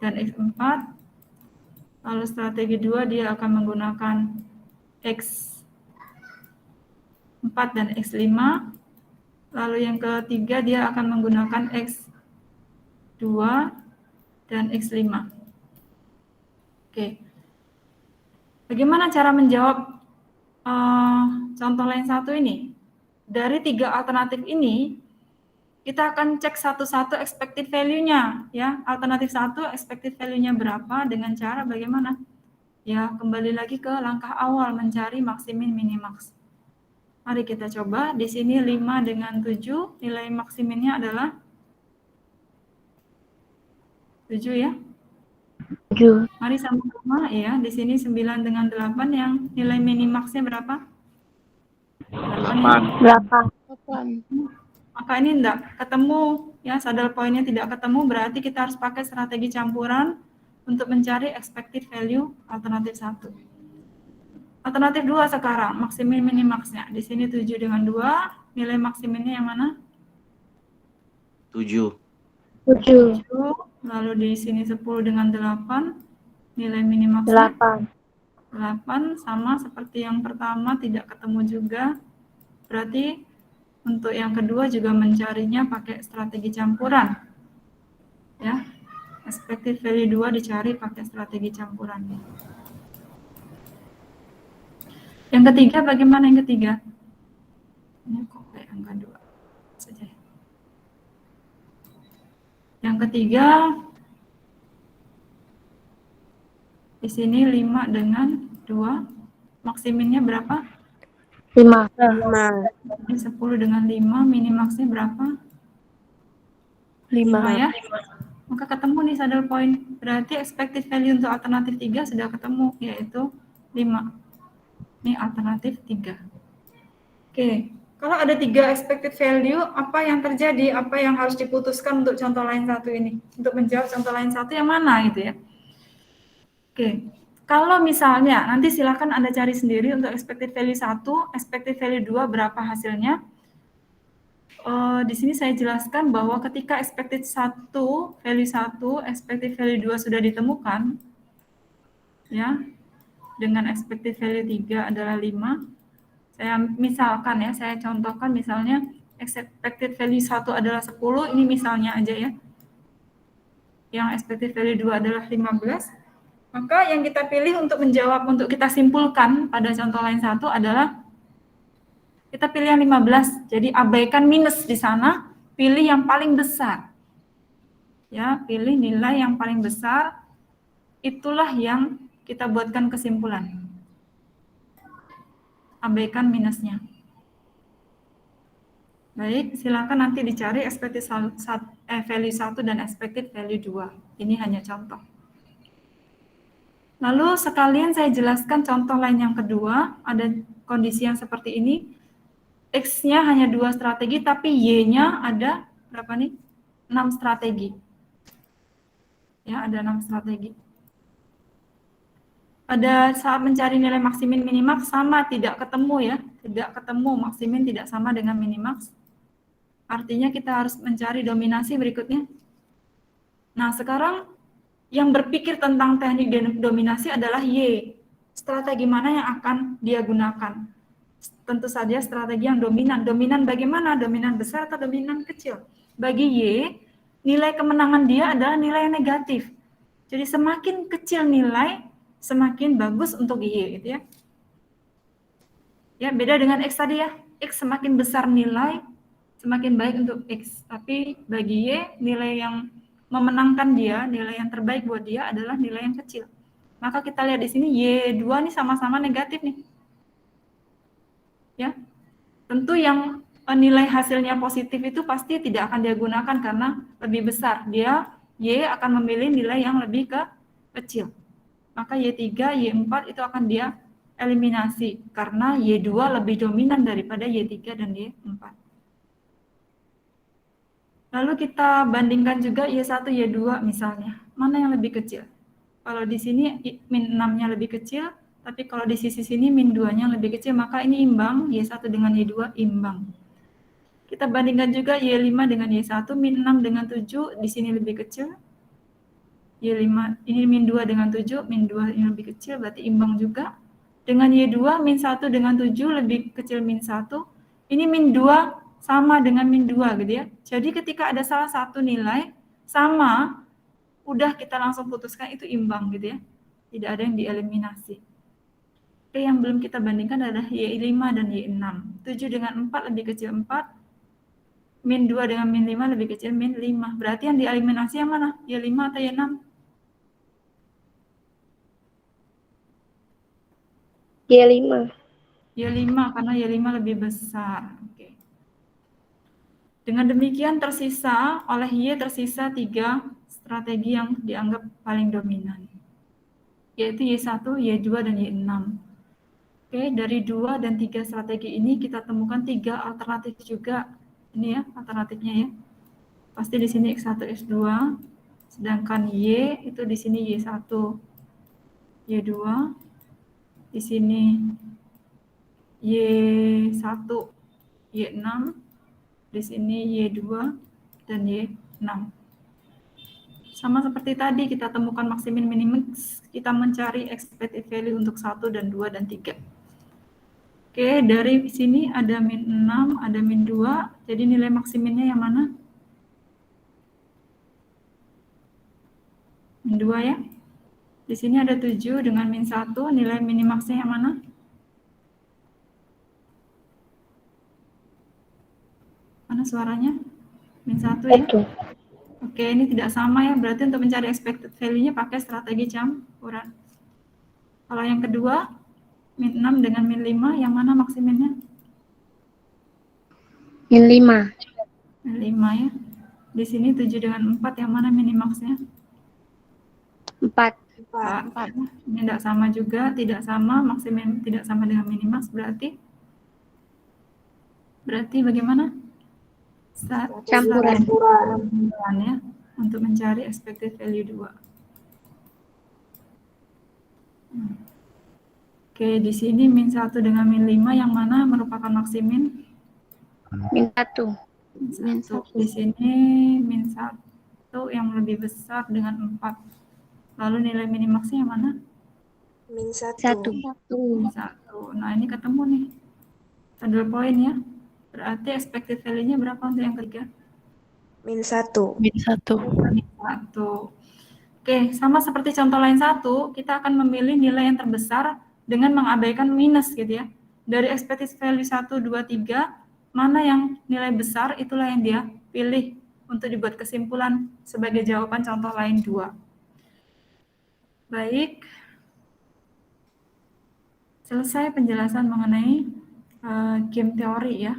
dan X4. Lalu strategi 2 dia akan menggunakan X4 dan X5. Lalu yang ketiga dia akan menggunakan X2 dan X5. Oke. Bagaimana cara menjawab contoh lain satu ini? Dari 3 alternatif ini, kita akan cek satu-satu expected value-nya. Ya. Alternatif 1 expected value-nya berapa dengan cara bagaimana? Ya, kembali lagi ke langkah awal mencari maksimin minimax. Mari kita coba. Di sini 5 dengan 7, nilai maksiminnya adalah 7 ya. 7. Mari sama-sama ya. Di sini 9 dengan 8 yang nilai minimaxnya berapa? 8 ya. 8. Maka ini enggak ketemu ya, saddle point-nya tidak ketemu, berarti kita harus pakai strategi campuran untuk mencari expected value alternatif 1. Alternatif 2 sekarang, maksimin minimaxnya. Di sini 7 dengan 2, nilai maksiminnya yang mana? 7. 7. Lalu di sini 10 dengan 8, nilai minimaxnya 8, sama seperti yang pertama, tidak ketemu juga. Berarti untuk yang kedua juga mencarinya pakai strategi campuran. Ya. Expected value 2 dicari pakai strategi campuran. Yang ketiga bagaimana yang ketiga? Ini kok kayak angka 2 saja. Yang ketiga di sini 5 dengan 2. Maksiminnya berapa? 5. Ini 10 dengan 5, minimaxnya berapa? 5. Ya. Maka ketemu nih saddle point. Berarti expected value untuk alternatif 3 sudah ketemu, yaitu 5. Ini alternatif 3. Oke, kalau ada 3 expected value, apa yang terjadi? Apa yang harus diputuskan untuk contoh lain satu ini? Untuk menjawab contoh lain satu yang mana gitu ya? Oke, kalau misalnya, nanti silakan Anda cari sendiri untuk expected value 1, expected value 2 berapa hasilnya. Di sini saya jelaskan bahwa ketika expected 1, value 1, expected value 2 sudah ditemukan, ya, dengan expected value 3 adalah 5. Saya misalkan ya, saya contohkan misalnya expected value 1 adalah 10, ini misalnya aja ya. Yang expected value 2 adalah 15. Maka yang kita pilih untuk menjawab, untuk kita simpulkan pada contoh lain satu adalah kita pilih yang 15. Jadi abaikan minus di sana, pilih yang paling besar. Ya, pilih nilai yang paling besar. Itulah yang kita buatkan kesimpulan. abaikan minusnya. Baik, silakan nanti dicari expected value 1 dan expected value 2. Ini hanya contoh. Lalu sekalian saya jelaskan contoh lain yang kedua, ada kondisi yang seperti ini. X-nya hanya 2 strategi, tapi Y-nya ada berapa nih? 6 strategi. Ya, ada 6 strategi. Pada saat mencari nilai maksimin minimax sama, tidak ketemu ya. Tidak ketemu, maksimin tidak sama dengan minimax. Artinya kita harus mencari dominasi berikutnya. Nah, sekarang yang berpikir tentang teknik dominasi adalah Y. Strategi mana yang akan dia gunakan? Tentu saja strategi yang dominan. Dominan bagaimana? Dominan besar atau dominan kecil? Bagi Y, nilai kemenangan dia adalah nilai yang negatif. Jadi semakin kecil nilai, semakin bagus untuk Y, gitu ya. Ya, beda dengan X tadi ya. X semakin besar nilai, semakin baik untuk X. Tapi bagi Y, nilai yang memenangkan dia, nilai yang terbaik buat dia adalah nilai yang kecil. Maka kita lihat di sini Y2 nih sama-sama negatif nih. Ya. Tentu yang nilai hasilnya positif itu pasti tidak akan dia gunakan karena lebih besar. Dia Y akan memilih nilai yang lebih kecil. Maka Y3, Y4 itu akan dia eliminasi karena Y2 lebih dominan daripada Y3 dan Y4. Lalu kita bandingkan juga Y1, Y2 misalnya. Mana yang lebih kecil? Kalau di sini min 6-nya lebih kecil, tapi kalau di sisi sini min 2-nya lebih kecil, maka ini imbang, Y1 dengan Y2 imbang. Kita bandingkan juga Y5 dengan Y1, min 6 dengan 7, di sini lebih kecil. Y5, ini min 2 dengan 7, min 2 ini lebih kecil, berarti imbang juga. Dengan Y2, min 1 dengan 7 lebih kecil min 1, ini min 2 sama dengan min 2 gitu ya. Jadi ketika ada salah satu nilai sama, udah kita langsung putuskan itu imbang gitu ya. Tidak ada yang dieliminasi. Oke, yang belum kita bandingkan adalah Y5 dan Y6. 7 dengan 4 lebih kecil 4. Min 2 dengan min 5 lebih kecil min 5. Berarti yang dieliminasi yang mana? Y5 atau Y6? Y5. Y5 karena Y5 lebih besar. Oke. Dengan demikian oleh Y tersisa 3 strategi yang dianggap paling dominan, yaitu Y1, Y2, dan Y6. Oke, dari 2 dan 3 strategi ini kita temukan 3 alternatif juga. Ini ya alternatifnya ya. Pasti di sini X1, X2, sedangkan Y itu di sini Y1, Y2, di sini Y1, Y6, di sini Y2 dan Y6. Sama seperti tadi kita temukan maksimin minimax, kita mencari expected value untuk 1 dan 2 dan 3. Oke, dari sini ada min 6, ada min 2, jadi nilai maksiminnya yang mana? Min 2 ya. Di sini ada 7 dengan min 1, nilai minimaxnya yang mana? Mana suaranya? Min 1 ya. Oke, ini tidak sama ya. Berarti untuk mencari expected value-nya pakai strategi campuran. Kalau yang kedua, min 6 dengan min 5, yang mana maksiminnya? Min 5. Min 5 ya. Di sini 7 dengan 4, yang mana minimaxnya? 4. 4. Ini tidak sama juga, tidak sama, maksimin tidak sama dengan minimax, berarti bagaimana? Campuran. Campuran ya, untuk mencari expected value 2. Oke, di sini min 1 dengan min 5 yang mana merupakan maksimin? Min 1. Min 1. Di sini min 1 yang lebih besar dengan 4. Lalu nilai minimaxnya yang mana? Min 1. 1. Min 1. Nah, ini ketemu nih. Saddle point ya. Berarti expected value-nya berapa untuk yang ketiga? Min 1. Min 1. Min 1. Oke, sama seperti contoh lain 1, kita akan memilih nilai yang terbesar dengan mengabaikan minus gitu ya. Dari expected value 1, 2, 3, mana yang nilai besar, itulah yang dia pilih untuk dibuat kesimpulan sebagai jawaban contoh lain 2. Baik. Selesai penjelasan mengenai game teori ya.